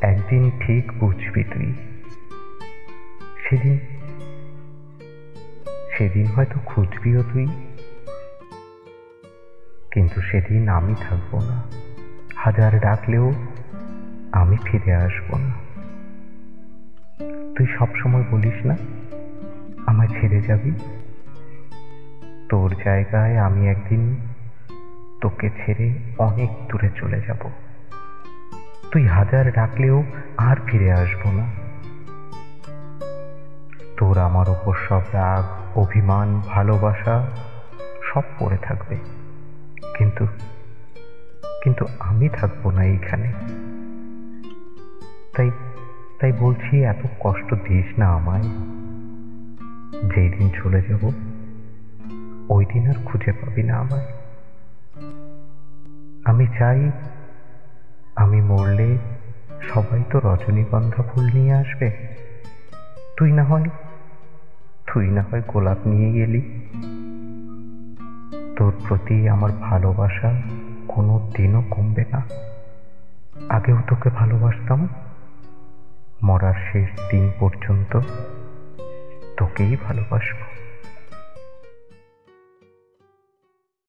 একদিন ঠিক বুঝবি তুই। সেদিন সেদিন হয়তো খুঁজবিও তুই, কিন্তু সেদিন আমি থাকবো না। হাজার ডাকলেও আমি ফিরে আসবো না। তুই সবসময় বলিস না আমায় ছেড়ে যাবি। তোর জায়গায় আমি একদিন তোকে ছেড়ে অনেক দূরে চলে যাব। তুই হাজার ডাকলেও আর ফিরে আসবো না। তোর আমার ওপর সব রাগ, অভিমান, ভালোবাসা সব পড়ে থাকবে, কিন্তু কিন্তু আমি থাকবো না এইখানে। তাই তাই বলছি, এত কষ্ট দিস না আমায়। যেই দিন চলে যাব ওই দিন আর খুঁজে পাবি না আমায়। আমি চাই আমি মরলে সবাই তো রজনীগন্ধা ফুল নিয়ে আসবে। তুই না হয় গোলাপ নিয়ে গেলি। তোর প্রতি আমার ভালোবাসা কোনো দিনও কমবে না। আগেও তোকে ভালোবাসতাম, মরার শেষ দিন পর্যন্ত তোকেই ভালোবাসবো।